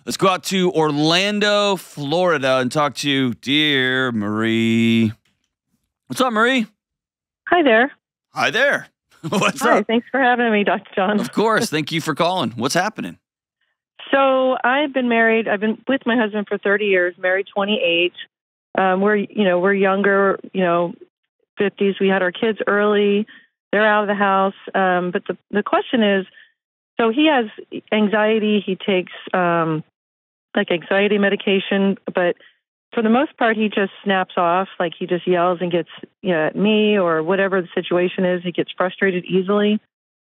Let's go out to Orlando, Florida, and talk to dear Marie. What's up, Marie? Hi there. Hi there. What's Hi, up? thanks for having me, Dr. John. Of course. Thank you for calling. What's happening? So I've been married. I've been with my husband for 30 years, married 28. We're younger, 50s. We had our kids early. They're out of the house. But the question is, so he has anxiety. He takes anxiety medication, but for the most part, he just snaps off. Like he just yells and gets at me or whatever the situation is. He gets frustrated easily.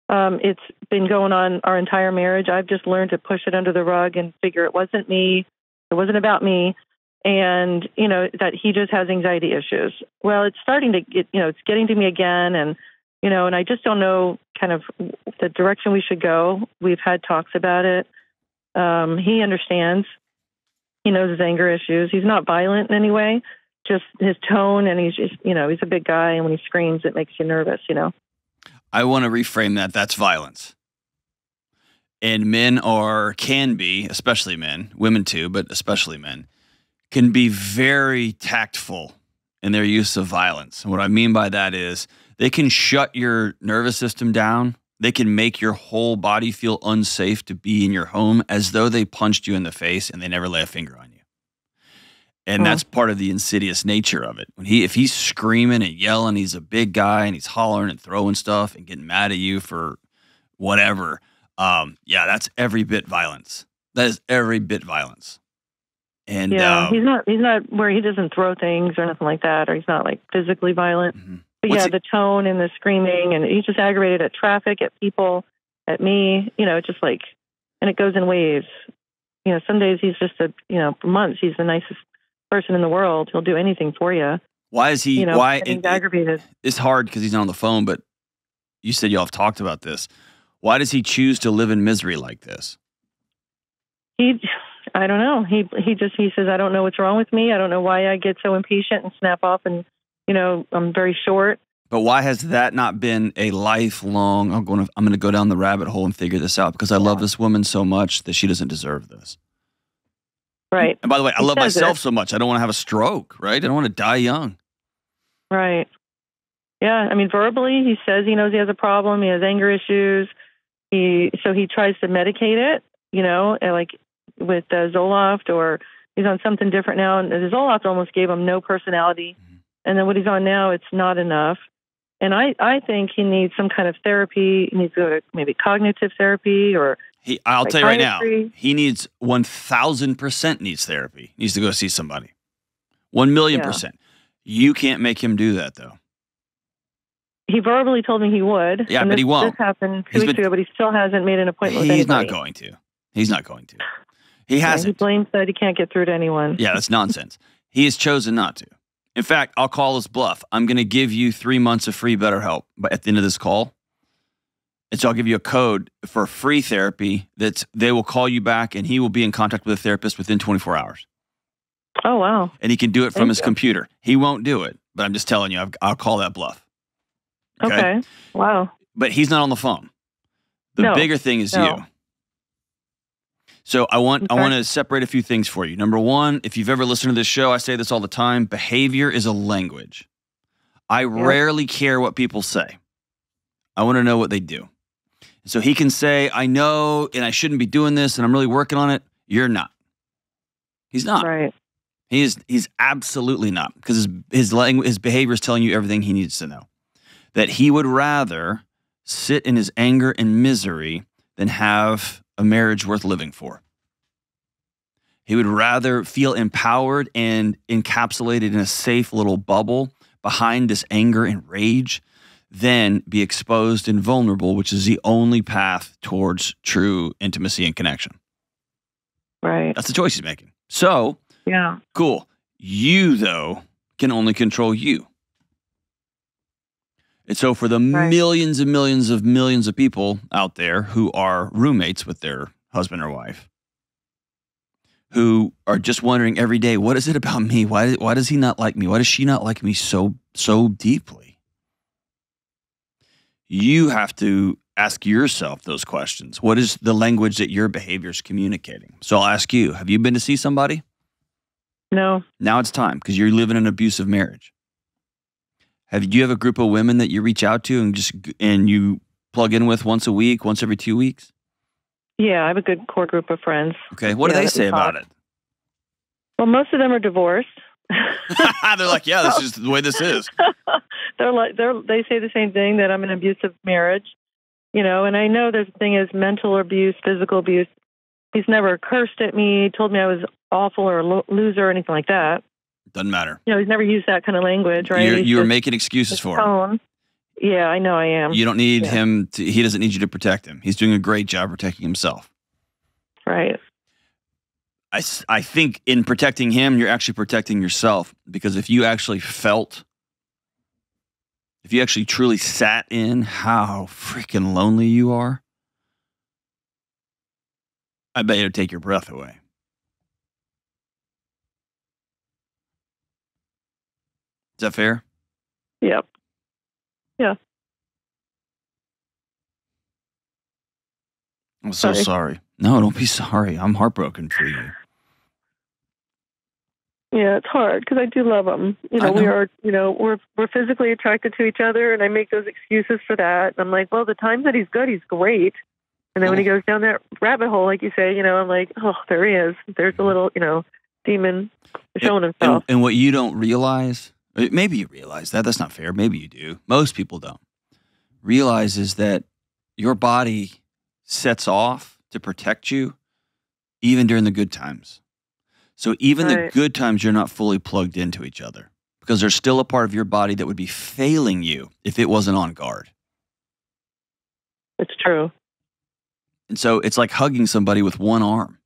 It's been going on our entire marriage. I've just learned to push it under the rug and figure it wasn't me. It wasn't about me. And, that he just has anxiety issues. Well, it's starting to get, it's getting to me again. And, and I just don't know kind of the direction we should go. We've had talks about it. He understands. He knows his anger issues. He's not violent in any way, just his tone. And he's just, he's a big guy. And when he screams, it makes you nervous, I want to reframe that. That's violence. And men can be, especially men, women too, but especially men, can be very tactful in their use of violence. And what I mean by that is they can shut your nervous system down. They can make your whole body feel unsafe to be in your home as though they punched you in the face and they never lay a finger on you. And that's part of the insidious nature of it. If he's screaming and yelling, he's a big guy and he's hollering and throwing stuff and getting mad at you for whatever. That's every bit violence. That is every bit violence. And he's not where he doesn't throw things or nothing like that, or he's not like physically violent. Mm-hmm. But the tone and the screaming, and he's just aggravated at traffic, at people, at me, just like, and it goes in waves. Some days he's just for months, he's the nicest person in the world. He'll do anything for you. Why is he, he's aggravated. It's hard because he's not on the phone, but you said y'all have talked about this. Why does he choose to live in misery like this? I don't know. He says, I don't know what's wrong with me. I don't know why I get so impatient and snap off and, I'm very short. But why has that not been a lifelong, I'm going to go down the rabbit hole and figure this out because I love this woman so much that she doesn't deserve this. Right. And by the way, I love myself so much. I don't want to have a stroke, right? I don't want to die young. Right. Yeah. I mean, verbally, he says he knows he has a problem. He has anger issues. So he tries to medicate it, like with Zoloft, or he's on something different now. And the Zoloft almost gave him no personality. Mm-hmm. And then what he's on now, it's not enough. And I think he needs some kind of therapy. He needs to go to maybe cognitive therapy or I'll tell you right now, he needs 1,000% needs therapy. He needs to go see somebody. 1,000,000%. You can't make him do that, though. He verbally told me he would. Yeah, but he won't. This happened 2 weeks ago, but he still hasn't made an appointment with anybody. He's not going to. He's not going to. He hasn't. He blames that he can't get through to anyone. Yeah, that's nonsense. He has chosen not to. In fact, I'll call his bluff. I'm going to give you 3 months of free BetterHelp at the end of this call. And so I'll give you a code for free therapy that they will call you back and he will be in contact with a therapist within 24 hours. Oh, wow. And he can do it from his computer. He won't do it, but I'm just telling you, I'll call that bluff. Okay. Wow. But he's not on the phone. The bigger thing is you. So I want to separate a few things for you. Number one, if you've ever listened to this show, I say this all the time, behavior is a language. I rarely care what people say. I want to know what they do. So he can say, I know, and I shouldn't be doing this, and I'm really working on it. You're not. He's not. Right. He's absolutely not, because his behavior is telling you everything he needs to know. That he would rather sit in his anger and misery than have a marriage worth living for. He would rather feel empowered and encapsulated in a safe little bubble behind this anger and rage than be exposed and vulnerable, which is the only path towards true intimacy and connection. Right. That's the choice he's making. So, cool. You, though, can only control you. And so for the millions and millions of people out there who are roommates with their husband or wife, who are just wondering every day, what is it about me? Why does he not like me? Why does she not like me so deeply? You have to ask yourself those questions. What is the language that your behavior is communicating? So I'll ask you, have you been to see somebody? No. Now it's time because you're living an abusive marriage. Do you have a group of women that you reach out to and you plug in with once a week, once every 2 weeks? Yeah, I have a good core group of friends. Okay, what do they say about it? Well, most of them are divorced. They're like, yeah, this is the way this is. They say the same thing, that I'm in an abusive marriage, and I know there's the thing is mental abuse, physical abuse. He's never cursed at me, told me I was awful or a loser or anything like that. Doesn't matter. He's never used that kind of language, right? You're making excuses for him. Yeah, I know I am. You don't need him he doesn't need you to protect him. He's doing a great job protecting himself. Right. I think in protecting him, you're actually protecting yourself, because if you actually truly sat in how freaking lonely you are, I bet it'd take your breath away. Is that fair? Yep. Yeah. I'm so sorry. No, don't be sorry. I'm heartbroken for you. Yeah, it's hard because I do love him. We are, we're physically attracted to each other, and I make those excuses for that. And I'm like, well, the times that he's good, he's great. And then when he goes down that rabbit hole, like you say, I'm like, oh, there he is. There's a little, demon showing himself. And what you don't realize, maybe you realize that. That's not fair. Maybe you do. Most people don't realize is that your body sets off to protect you even during the good times. So even the good times, you're not fully plugged into each other, because there's still a part of your body that would be failing you if it wasn't on guard. It's true. And so it's like hugging somebody with one arm.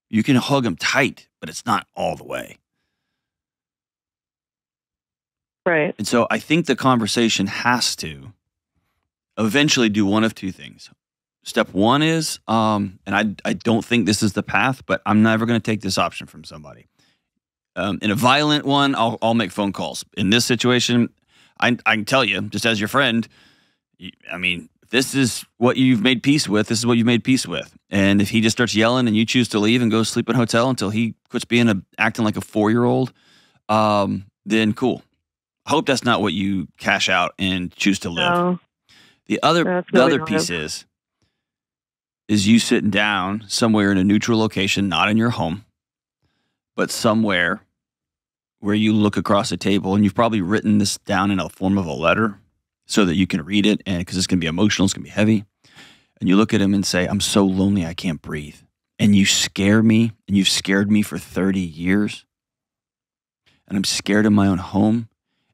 You can hug them tight, but it's not all the way. Right. And so I think the conversation has to eventually do one of two things. Step one is, and I don't think this is the path, but I'm never going to take this option from somebody. In a violent one, I'll make phone calls. In this situation, I can tell you, just as your friend, this is what you've made peace with. This is what you've made peace with. And if he just starts yelling and you choose to leave and go sleep in a hotel until he quits acting like a 4-year-old, then cool. I hope that's not what you cash out and choose to live. No. The other piece is you sitting down somewhere in a neutral location, not in your home, but somewhere where you look across a table, and you've probably written this down in a form of a letter so that you can read it, and because it's going to be emotional, it's going to be heavy. And you look at him and say, I'm so lonely, I can't breathe. And you scare me, and you've scared me for 30 years. And I'm scared in my own home,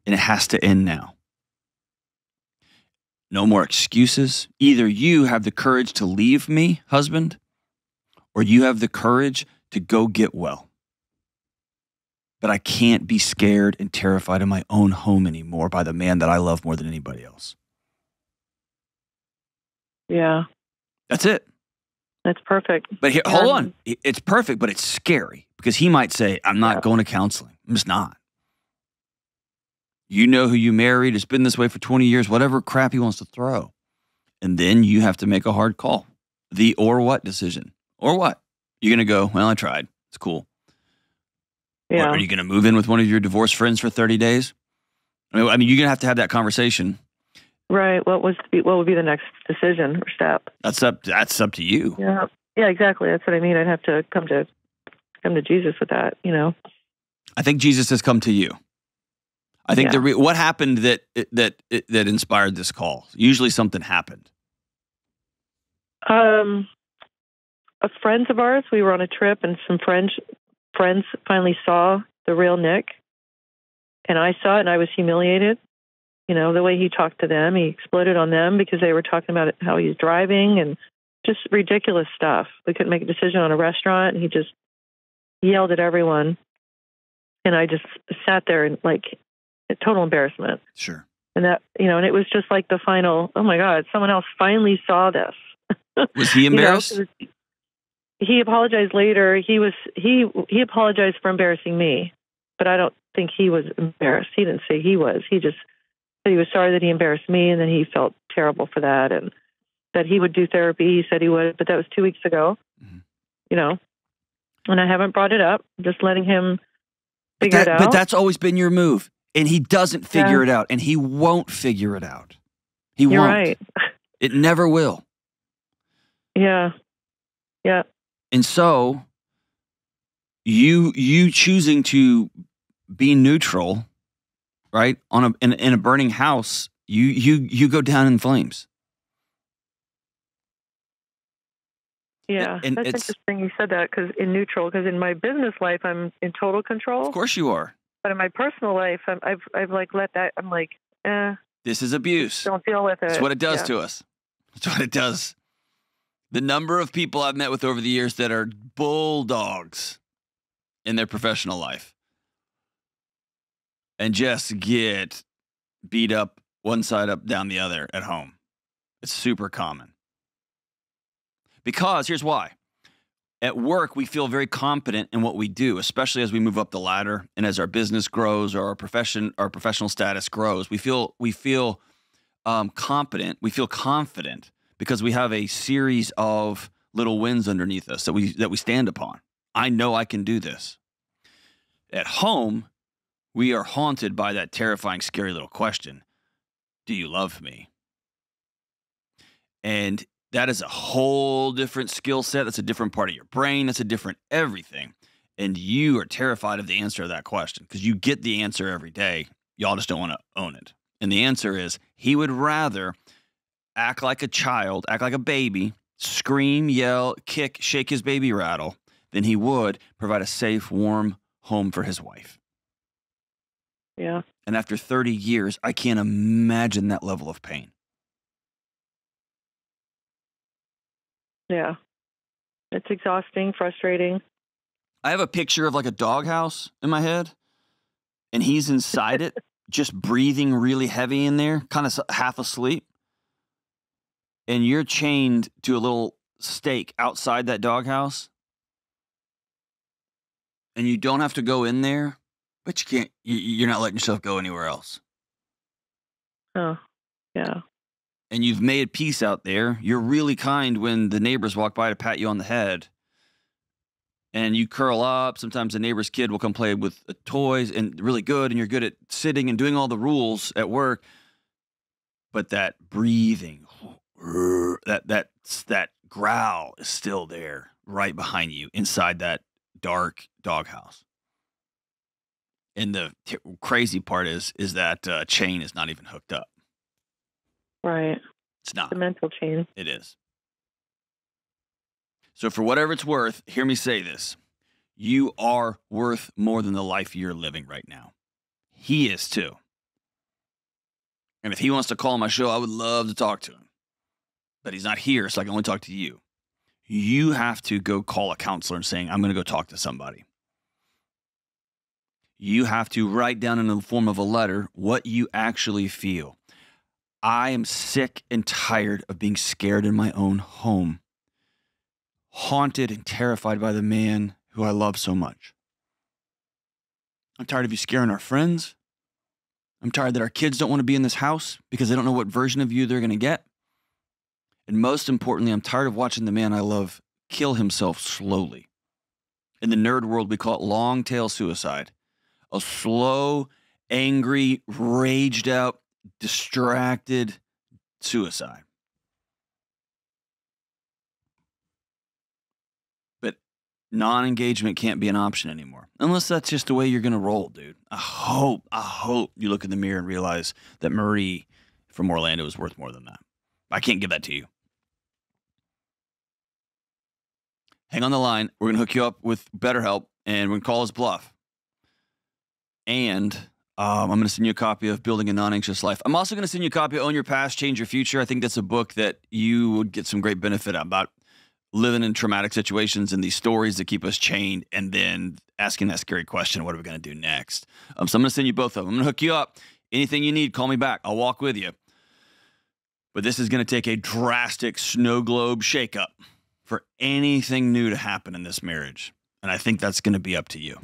and it has to end now. No more excuses. Either you have the courage to leave me, husband, or you have the courage to go get well. But I can't be scared and terrified in my own home anymore by the man that I love more than anybody else. Yeah. That's it. That's perfect. But here, hold on. It's perfect, but it's scary, because he might say, I'm not going to counseling. I'm just not. You know who you married. It's been this way for 20 years, whatever crap he wants to throw. And then you have to make a hard call. The or what decision. Or what? You're going to go, well, I tried. It's cool. Yeah. Or are you going to move in with one of your divorced friends for 30 days? I mean, you're going to have that conversation. Right. What would be the next decision or step? That's up to you. Yeah. Yeah, exactly. That's what I mean. I'd have to come to Jesus with that, I think Jesus has come to you. I think what happened that inspired this call? Usually something happened. Friends of ours, we were on a trip, and some friends finally saw the real Nick, and I saw it, and I was humiliated. The way he talked to them, he exploded on them because they were talking about how he was driving and just ridiculous stuff. We couldn't make a decision on a restaurant, and he just yelled at everyone, and I just sat there and total embarrassment. Sure. And that, and it was just like the final, oh my God, someone else finally saw this. Was he embarrassed? He apologized later. He apologized for embarrassing me, but I don't think he was embarrassed. He didn't say he was. He just said he was sorry that he embarrassed me, and then he felt terrible for that. And that he would do therapy. He said he would, but that was 2 weeks ago. Mm-hmm. You know, and I haven't brought it up. Just letting him figure it out. But that's always been your move, and he doesn't figure it out, and he won't figure it out. He won't. You're right. It never will. Yeah. Yeah. And so you choosing to be neutral, right? In a burning house, you go down in flames. Yeah, and that's interesting you said that, because in my business life, I'm in total control. Of course you are. But in my personal life, I've like let that, I'm like, this is abuse. Don't deal with it. That's what it does to us. That's what it does. The number of people I've met with over the years that are bulldogs in their professional life and just get beat up one side up, down the other at home. It's super common. Because here's why. At work, we feel very confident in what we do, especially as we move up the ladder and as our business grows or our professional status grows. We feel competent. We feel confident because we have a series of little wins underneath us that we stand upon. I know I can do this. At home, we are haunted by that terrifying, scary little question: do you love me? And that is a whole different skill set. That's a different part of your brain. That's a different everything. And you are terrified of the answer to that question because you get the answer every day. Y'all just don't want to own it. And the answer is he would rather act like a child, act like a baby, scream, yell, kick, shake his baby rattle than he would provide a safe, warm home for his wife. Yeah. And after 30 years, I can't imagine that level of pain. Yeah. It's exhausting, frustrating. I have a picture of like a doghouse in my head, and he's inside it, just breathing really heavy in there, kind of half asleep. And you're chained to a little stake outside that doghouse. And you don't have to go in there, but you can't, you're not letting yourself go anywhere else. Oh, yeah. And you've made peace out there. You're really kind when the neighbors walk by to pat you on the head. And you curl up. Sometimes the neighbor's kid will come play with toys and really good. And you're good at sitting and doing all the rules at work. But that breathing, that growl is still there right behind you inside that dark doghouse. And the crazy part is that chain is not even hooked up. Right. It's not. The mental chain. It is. So for whatever it's worth, hear me say this. You are worth more than the life you're living right now. He is too. And if he wants to call my show, I would love to talk to him. But he's not here, so I can only talk to you. You have to go call a counselor and saying, I'm going to go talk to somebody. You have to write down in the form of a letter what you actually feel. I am sick and tired of being scared in my own home, haunted and terrified by the man who I love so much. I'm tired of you scaring our friends. I'm tired that our kids don't want to be in this house because they don't know what version of you they're going to get. And most importantly, I'm tired of watching the man I love kill himself slowly. In the nerd world, we call it long tail suicide. A slow, angry, raged out, distracted suicide. But non-engagement can't be an option anymore. Unless that's just the way you're going to roll, dude. I hope you look in the mirror and realize that Marie from Orlando is worth more than that. I can't give that to you. Hang on the line. We're going to hook you up with BetterHelp, and we're going to call his bluff. And I'm going to send you a copy of Building a Non-Anxious Life. I'm also going to send you a copy of Own Your Past, Change Your Future. I think that's a book that you would get some great benefit about living in traumatic situations and these stories that keep us chained and then asking that scary question, what are we going to do next? So I'm going to send you both of them. I'm going to hook you up. Anything you need, call me back. I'll walk with you. But this is going to take a drastic snow globe shakeup for anything new to happen in this marriage. And I think that's going to be up to you.